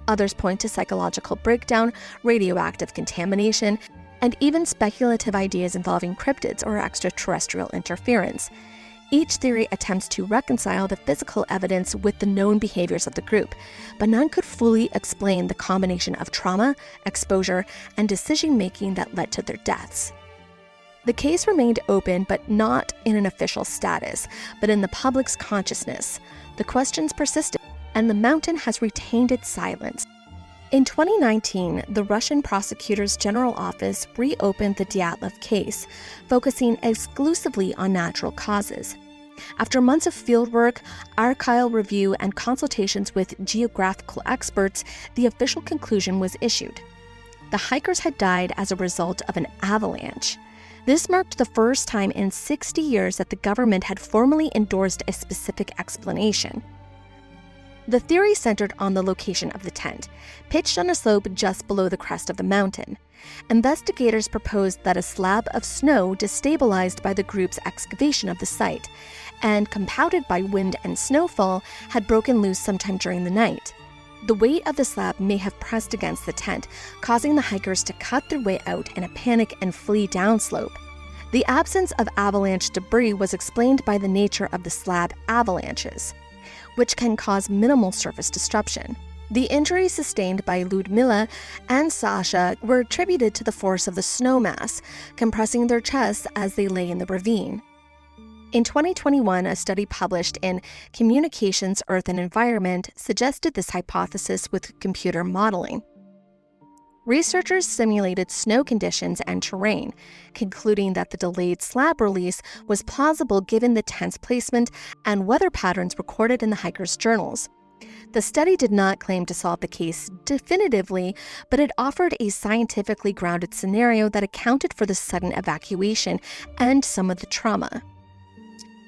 S2: Others point to psychological breakdown, radioactive contamination, and even speculative ideas involving cryptids or extraterrestrial interference. Each theory attempts to reconcile the physical evidence with the known behaviors of the group, but none could fully explain the combination of trauma, exposure, and decision-making that led to their deaths. The case remained open, but not in an official status, but in the public's consciousness. The questions persisted, and the mountain has retained its silence. In 2019, the Russian Prosecutor's General Office reopened the Dyatlov case, focusing exclusively on natural causes. After months of fieldwork, archival review, and consultations with geographical experts, the official conclusion was issued. The hikers had died as a result of an avalanche. This marked the first time in 60 years that the government had formally endorsed a specific explanation. The theory centered on the location of the tent, pitched on a slope just below the crest of the mountain. Investigators proposed that a slab of snow destabilized by the group's excavation of the site and compounded by wind and snowfall had broken loose sometime during the night. The weight of the slab may have pressed against the tent, causing the hikers to cut their way out in a panic and flee downslope. The absence of avalanche debris was explained by the nature of the slab avalanches, which can cause minimal surface disruption. The injuries sustained by Ludmila and Sasha were attributed to the force of the snow mass, compressing their chests as they lay in the ravine. In 2021, a study published in Communications, Earth and Environment suggested this hypothesis with computer modeling. Researchers simulated snow conditions and terrain, concluding that the delayed slab release was plausible given the tent's placement and weather patterns recorded in the hikers' journals. The study did not claim to solve the case definitively, but it offered a scientifically grounded scenario that accounted for the sudden evacuation and some of the trauma.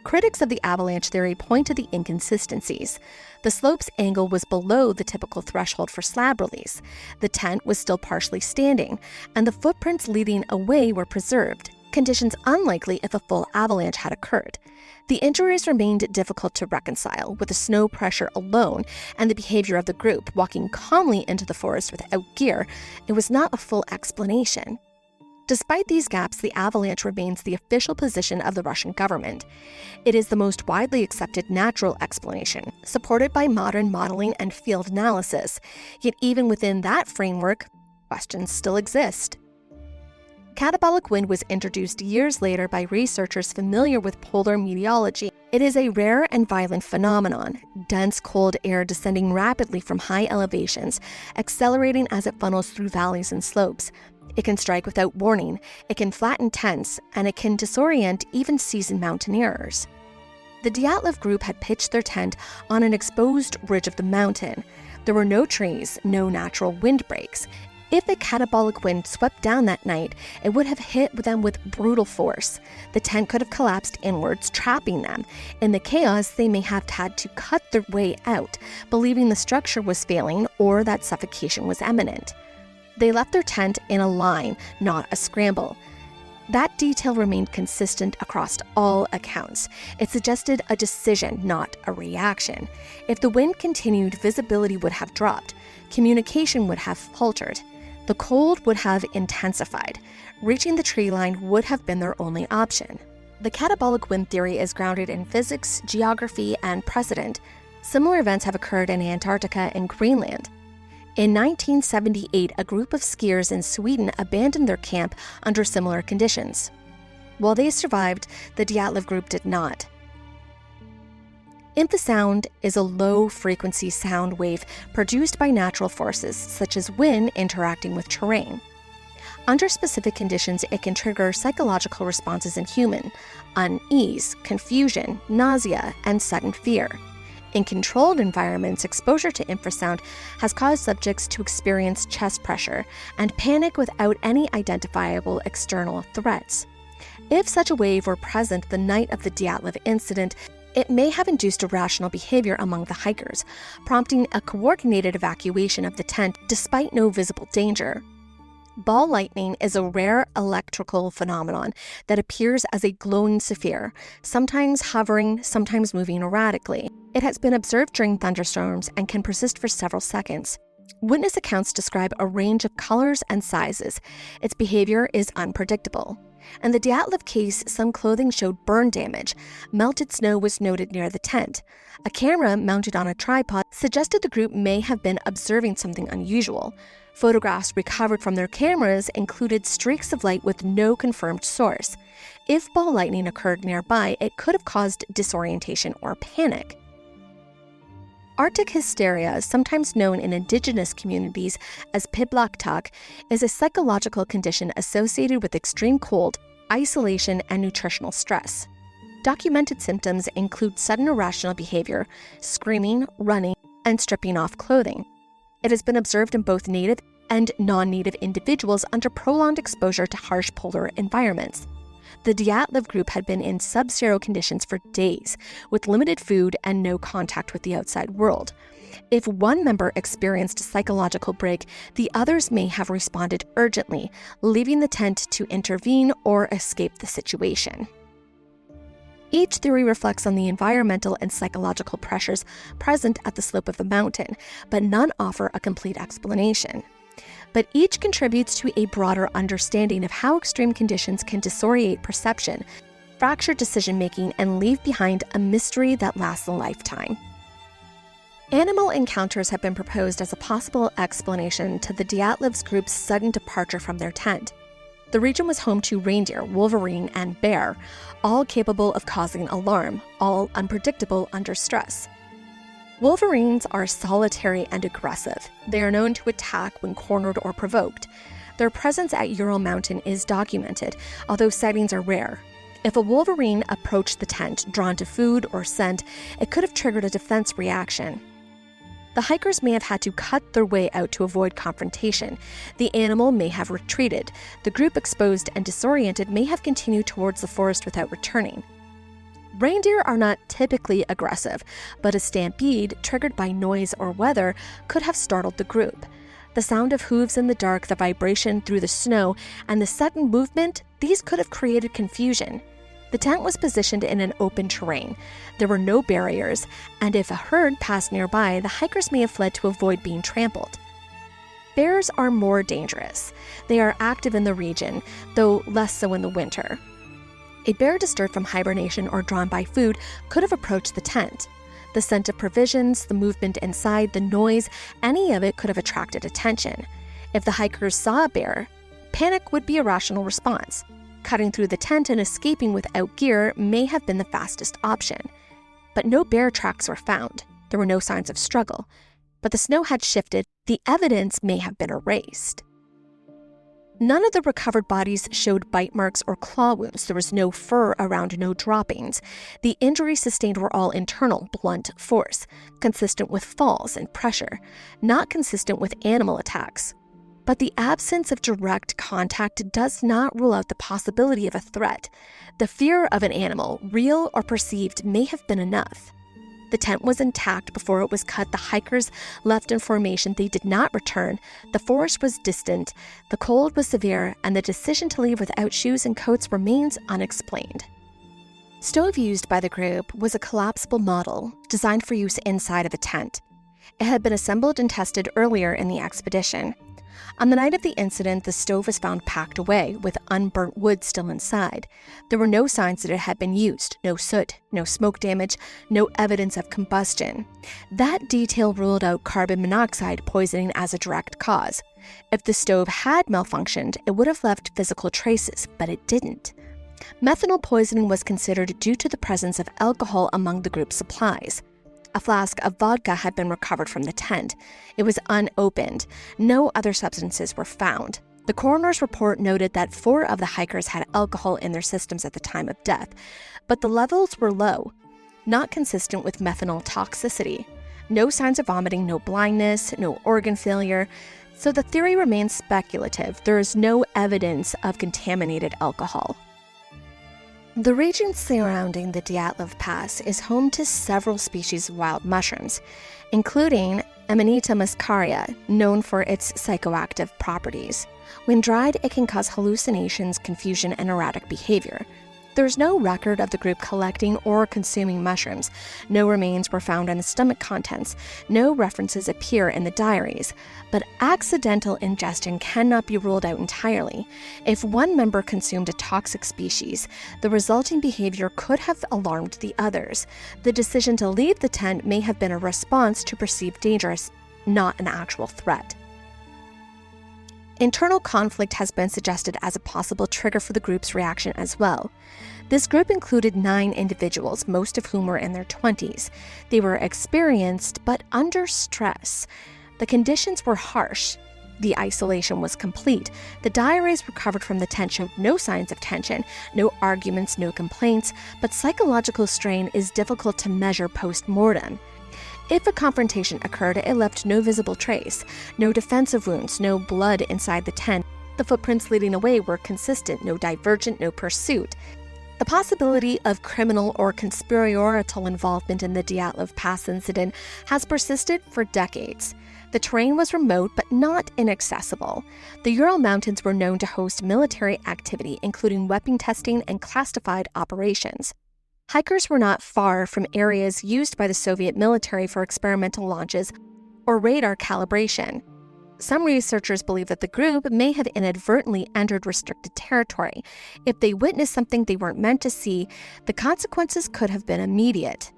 S2: Critics of the avalanche theory point to the inconsistencies. The slope's angle was below the typical threshold for slab release. The tent was still partially standing, and the footprints leading away were preserved, conditions unlikely if a full avalanche had occurred. The injuries remained difficult to reconcile with the snow pressure alone and the behavior of the group walking calmly into the forest without gear. It was not a full explanation. Despite these gaps, the avalanche remains the official position of the Russian government. It is the most widely accepted natural explanation, supported by modern modeling and field analysis. Yet even within that framework, questions still exist. Catabolic wind was introduced years later by researchers familiar with polar meteorology. It is a rare and violent phenomenon, dense cold air descending rapidly from high elevations, accelerating as it funnels through valleys and slopes. It can strike without warning, it can flatten tents, and it can disorient even seasoned mountaineers. The Dyatlov group had pitched their tent on an exposed ridge of the mountain. There were no trees, no natural windbreaks. If the catabolic wind swept down that night, it would have hit them with brutal force. The tent could have collapsed inwards, trapping them. In the chaos, they may have had to cut their way out, believing the structure was failing or that suffocation was imminent. They left their tent in a line, not a scramble. That detail remained consistent across all accounts. It suggested a decision, not a reaction. If the wind continued, visibility would have dropped. Communication would have faltered. The cold would have intensified. Reaching the tree line would have been their only option. The catabolic wind theory is grounded in physics, geography, and precedent. Similar events have occurred in Antarctica and Greenland. In 1978, a group of skiers in Sweden abandoned their camp under similar conditions. While they survived, the Dyatlov group did not. Infrasound is a low-frequency sound wave produced by natural forces, such as wind interacting with terrain. Under specific conditions, it can trigger psychological responses in humans: unease, confusion, nausea, and sudden fear. In controlled environments, exposure to infrasound has caused subjects to experience chest pressure and panic without any identifiable external threats. If such a wave were present the night of the Dyatlov incident, it may have induced irrational behavior among the hikers, prompting a coordinated evacuation of the tent despite no visible danger. Ball lightning is a rare electrical phenomenon that appears as a glowing sphere, sometimes hovering, sometimes moving erratically. It has been observed during thunderstorms and can persist for several seconds. Witness accounts describe a range of colors and sizes. Its behavior is unpredictable. In the Dyatlov case, some clothing showed burn damage. Melted snow was noted near the tent. A camera mounted on a tripod suggested the group may have been observing something unusual. Photographs recovered from their cameras included streaks of light with no confirmed source. If ball lightning occurred nearby, it could have caused disorientation or panic. Arctic hysteria, sometimes known in indigenous communities as piblaktak, is a psychological condition associated with extreme cold, isolation, and nutritional stress. Documented symptoms include sudden irrational behavior, screaming, running, and stripping off clothing. It has been observed in both native and non-native individuals under prolonged exposure to harsh polar environments. The Dyatlov group had been in sub-zero conditions for days, with limited food and no contact with the outside world. If one member experienced a psychological break, the others may have responded urgently, leaving the tent to intervene or escape the situation. Each theory reflects on the environmental and psychological pressures present at the slope of the mountain, but none offer a complete explanation. But each contributes to a broader understanding of how extreme conditions can disorientate perception, fracture decision-making, and leave behind a mystery that lasts a lifetime. Animal encounters have been proposed as a possible explanation to the Dyatlov's group's sudden departure from their tent. The region was home to reindeer, wolverine, and bear, all capable of causing alarm, all unpredictable under stress. Wolverines are solitary and aggressive. They are known to attack when cornered or provoked. Their presence at Ural Mountain is documented, although sightings are rare. If a wolverine approached the tent, drawn to food or scent, it could have triggered a defense reaction. The hikers may have had to cut their way out to avoid confrontation. The animal may have retreated. The group, exposed and disoriented, may have continued towards the forest without returning. Reindeer are not typically aggressive, but a stampede, triggered by noise or weather, could have startled the group. The sound of hooves in the dark, the vibration through the snow, and the sudden movement, these could have created confusion. The tent was positioned in an open terrain. There were no barriers, and if a herd passed nearby, the hikers may have fled to avoid being trampled. Bears are more dangerous. They are active in the region, though less so in the winter. A bear disturbed from hibernation or drawn by food could have approached the tent. The scent of provisions, the movement inside, the noise, any of it could have attracted attention. If the hikers saw a bear, panic would be a rational response. Cutting through the tent and escaping without gear may have been the fastest option. But no bear tracks were found. There were no signs of struggle. But the snow had shifted. The evidence may have been erased. None of the recovered bodies showed bite marks or claw wounds. There was no fur around, no droppings. The injuries sustained were all internal, blunt force, consistent with falls and pressure, not consistent with animal attacks. But the absence of direct contact does not rule out the possibility of a threat. The fear of an animal, real or perceived, may have been enough. The tent was intact before it was cut. The hikers left in formation. They did not return. The forest was distant. The cold was severe, and the decision to leave without shoes and coats remains unexplained. Stove used by the group was a collapsible model designed for use inside of a tent. It had been assembled and tested earlier in the expedition. On the night of the incident, the stove was found packed away, with unburnt wood still inside. There were no signs that it had been used, no soot, no smoke damage, no evidence of combustion. That detail ruled out carbon monoxide poisoning as a direct cause. If the stove had malfunctioned, it would have left physical traces, but it didn't. Methanol poisoning was considered due to the presence of alcohol among the group's supplies. A flask of vodka had been recovered from the tent. It was unopened. No other substances were found. The coroner's report noted that 4 of the hikers had alcohol in their systems at the time of death, but the levels were low, not consistent with methanol toxicity. No signs of vomiting, no blindness, no organ failure. So the theory remains speculative. There is no evidence of contaminated alcohol. The region surrounding the Dyatlov Pass is home to several species of wild mushrooms, including Amanita muscaria, known for its psychoactive properties. When dried, it can cause hallucinations, confusion, and erratic behavior. There is no record of the group collecting or consuming mushrooms. No remains were found on the stomach contents. No references appear in the diaries. But accidental ingestion cannot be ruled out entirely. If one member consumed a toxic species, the resulting behavior could have alarmed the others. The decision to leave the tent may have been a response to perceived danger, not an actual threat. Internal conflict has been suggested as a possible trigger for the group's reaction as well. This group included 9 individuals, most of whom were in their 20s. They were experienced, but under stress. The conditions were harsh. The isolation was complete. The diaries recovered from the tent showed no signs of tension, no arguments, no complaints, but psychological strain is difficult to measure post-mortem. If a confrontation occurred, it left no visible trace, no defensive wounds, no blood inside the tent. The footprints leading away were consistent, no divergent, no pursuit. The possibility of criminal or conspiratorial involvement in the Dyatlov Pass incident has persisted for decades. The terrain was remote but not inaccessible. The Ural Mountains were known to host military activity, including weapon testing and classified operations. Hikers were not far from areas used by the Soviet military for experimental launches or radar calibration. Some researchers believe that the group may have inadvertently entered restricted territory. If they witnessed something they weren't meant to see, the consequences could have been immediate.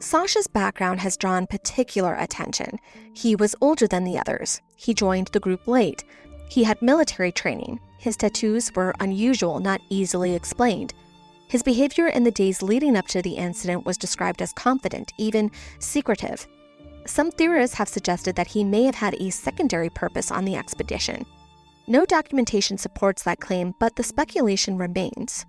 S2: Sasha's background has drawn particular attention. He was older than the others. He joined the group late. He had military training. His tattoos were unusual, not easily explained. His behavior in the days leading up to the incident was described as confident, even secretive. Some theorists have suggested that he may have had a secondary purpose on the expedition. No documentation supports that claim, but the speculation remains.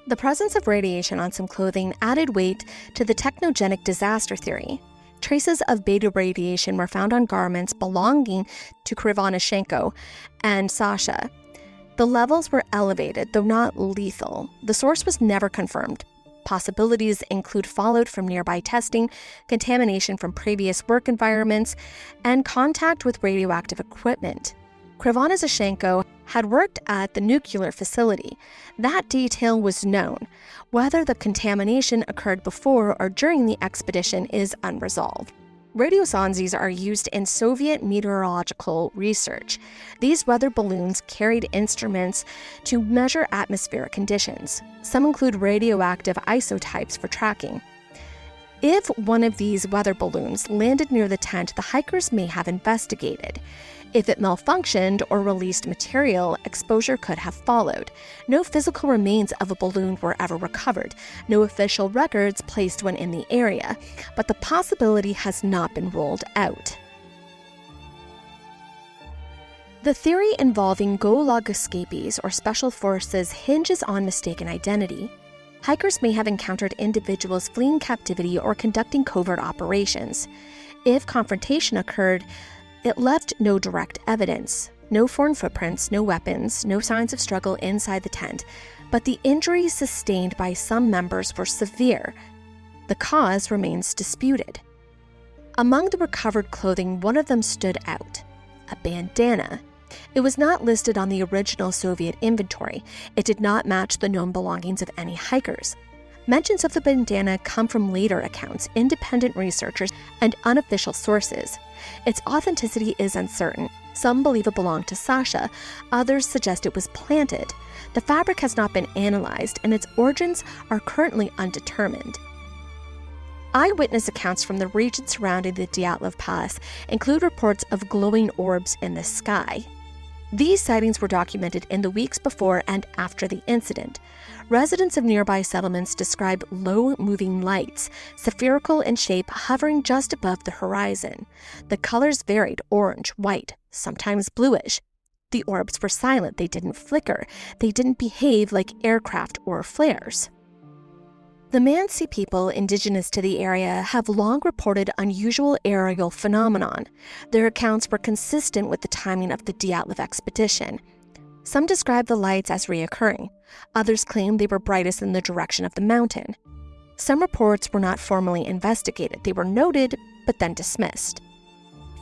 S2: The presence of radiation on some clothing added weight to the technogenic disaster theory. Traces of beta radiation were found on garments belonging to Krivonischenko and Sasha. The levels were elevated, though not lethal. The source was never confirmed. Possibilities include fallout from nearby testing, contamination from previous work environments, and contact with radioactive equipment. Krivonischenko had worked at the nuclear facility. That detail was known. Whether the contamination occurred before or during the expedition is unresolved. Radiosondes are used in Soviet meteorological research. These weather balloons carried instruments to measure atmospheric conditions. Some include radioactive isotypes for tracking. If one of these weather balloons landed near the tent, the hikers may have investigated. If it malfunctioned or released material, exposure could have followed. No physical remains of a balloon were ever recovered. No official records placed one in the area, but the possibility has not been ruled out. The theory involving Gulag escapees or special forces hinges on mistaken identity. Hikers may have encountered individuals fleeing captivity or conducting covert operations. If confrontation occurred, it left no direct evidence, no foreign footprints, no weapons, no signs of struggle inside the tent, but the injuries sustained by some members were severe. The cause remains disputed. Among the recovered clothing, one of them stood out, a bandana. It was not listed on the original Soviet inventory. It did not match the known belongings of any hikers. Mentions of the bandana come from later accounts, independent researchers, and unofficial sources. Its authenticity is uncertain. Some believe it belonged to Sasha, others suggest it was planted. The fabric has not been analyzed, and its origins are currently undetermined. Eyewitness accounts from the region surrounding the Dyatlov Pass include reports of glowing orbs in the sky. These sightings were documented in the weeks before and after the incident. Residents of nearby settlements describe low-moving lights, spherical in shape, hovering just above the horizon. The colors varied: orange, white, sometimes bluish. The orbs were silent. They didn't flicker. They didn't behave like aircraft or flares. The Mansi people indigenous to the area have long reported unusual aerial phenomenon. Their accounts were consistent with the timing of the Dyatlov expedition. Some describe the lights as reoccurring. Others claim they were brightest in the direction of the mountain. Some reports were not formally investigated. They were noted, but then dismissed.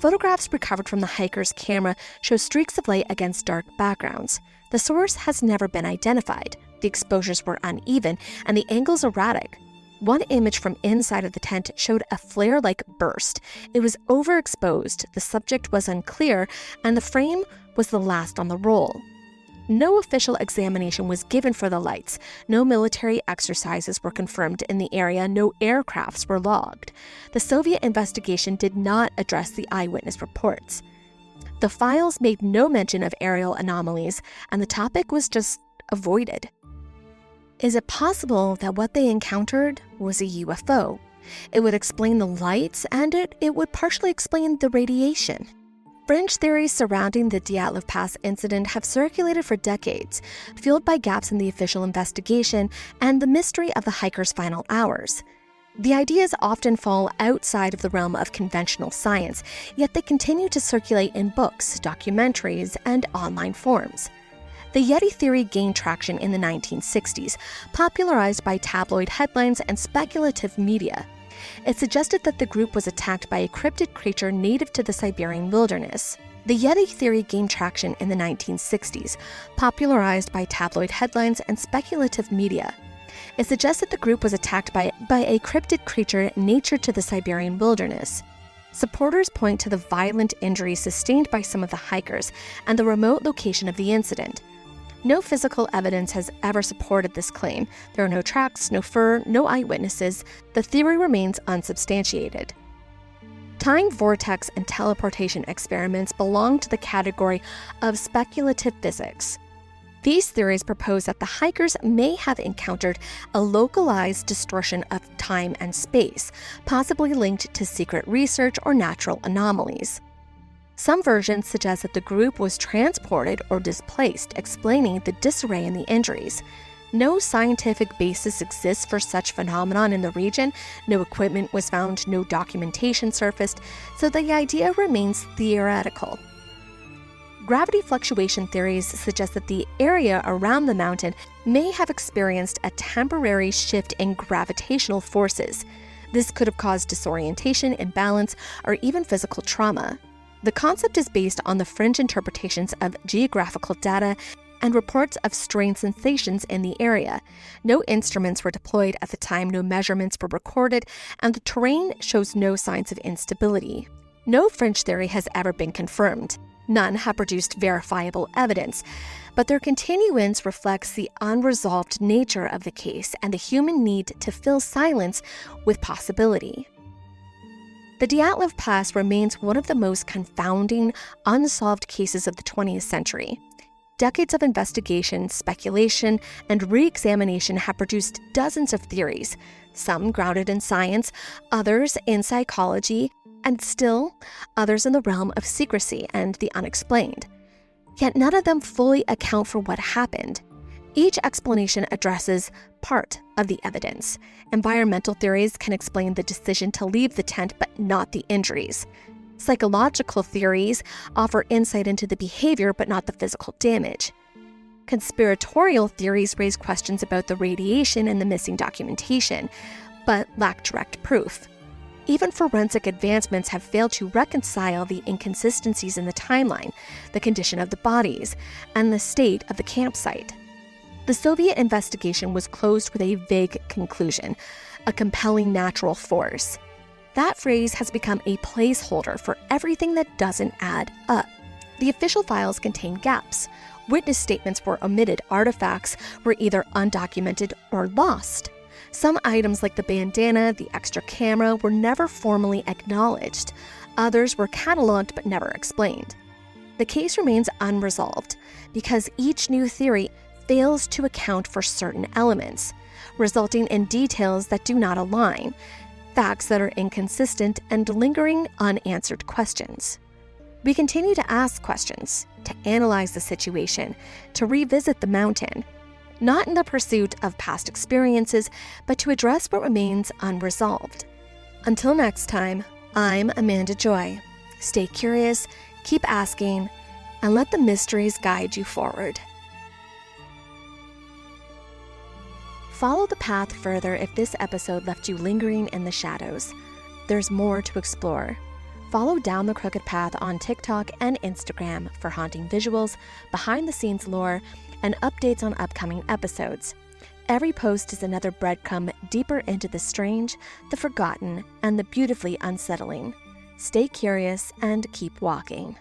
S2: Photographs recovered from the hiker's camera show streaks of light against dark backgrounds. The source has never been identified. The exposures were uneven and the angles erratic. One image from inside of the tent showed a flare-like burst. It was overexposed, the subject was unclear, and the frame was the last on the roll. No official examination was given for the lights. No military exercises were confirmed in the area. No aircrafts were logged. The Soviet investigation did not address the eyewitness reports. The files made no mention of aerial anomalies, and the topic was just avoided. Is it possible that what they encountered was a UFO? It would explain the lights, and it would partially explain the radiation. Fringe theories surrounding the Dyatlov Pass incident have circulated for decades, fueled by gaps in the official investigation and the mystery of the hiker's final hours. The ideas often fall outside of the realm of conventional science, yet they continue to circulate in books, documentaries, and online forums. The Yeti theory gained traction in the 1960s, popularized by tabloid headlines and speculative media. It suggested that the group was attacked by a cryptid creature native to the Siberian wilderness. The Yeti theory gained traction in the 1960s, popularized by tabloid headlines and speculative media. It suggested the group was attacked by a cryptid creature native to the Siberian wilderness. Supporters point to the violent injuries sustained by some of the hikers and the remote location of the incident. No physical evidence has ever supported this claim. There are no tracks, no fur, no eyewitnesses. The theory remains unsubstantiated. Time vortex and teleportation experiments belong to the category of speculative physics. These theories propose that the hikers may have encountered a localized distortion of time and space, possibly linked to secret research or natural anomalies. Some versions suggest that the group was transported or displaced, explaining the disarray in the injuries. No scientific basis exists for such phenomenon in the region. No equipment was found, no documentation surfaced, so the idea remains theoretical. Gravity fluctuation theories suggest that the area around the mountain may have experienced a temporary shift in gravitational forces. This could have caused disorientation, imbalance, or even physical trauma. The concept is based on the fringe interpretations of geographical data and reports of strange sensations in the area. No instruments were deployed at the time, no measurements were recorded, and the terrain shows no signs of instability. No fringe theory has ever been confirmed. None have produced verifiable evidence, but their continuance reflects the unresolved nature of the case and the human need to fill silence with possibility. The Dyatlov Pass remains one of the most confounding, unsolved cases of the 20th century. Decades of investigation, speculation, and re-examination have produced dozens of theories, some grounded in science, others in psychology, and still others in the realm of secrecy and the unexplained. Yet none of them fully account for what happened. Each explanation addresses part of the evidence. Environmental theories can explain the decision to leave the tent, but not the injuries. Psychological theories offer insight into the behavior, but not the physical damage. Conspiratorial theories raise questions about the radiation and the missing documentation, but lack direct proof. Even forensic advancements have failed to reconcile the inconsistencies in the timeline, the condition of the bodies, and the state of the campsite. The Soviet investigation was closed with a vague conclusion, a compelling natural force. That phrase has become a placeholder for everything that doesn't add up. The official files contain gaps. Witness statements were omitted, artifacts were either undocumented or lost. Some items like the bandana, the extra camera, were never formally acknowledged. Others were cataloged but never explained. The case remains unresolved because each new theory fails to account for certain elements, resulting in details that do not align, facts that are inconsistent, and lingering unanswered questions. We continue to ask questions, to analyze the situation, to revisit the mountain, not in the pursuit of past experiences, but to address what remains unresolved. Until next time, I'm Amanda Joy. Stay curious, keep asking, and let the mysteries guide you forward. Follow the path further if this episode left you lingering in the shadows. There's more to explore. Follow Down the Crooked Path on TikTok and Instagram for haunting visuals, behind-the-scenes lore, and updates on upcoming episodes. Every post is another breadcrumb deeper into the strange, the forgotten, and the beautifully unsettling. Stay curious and keep walking.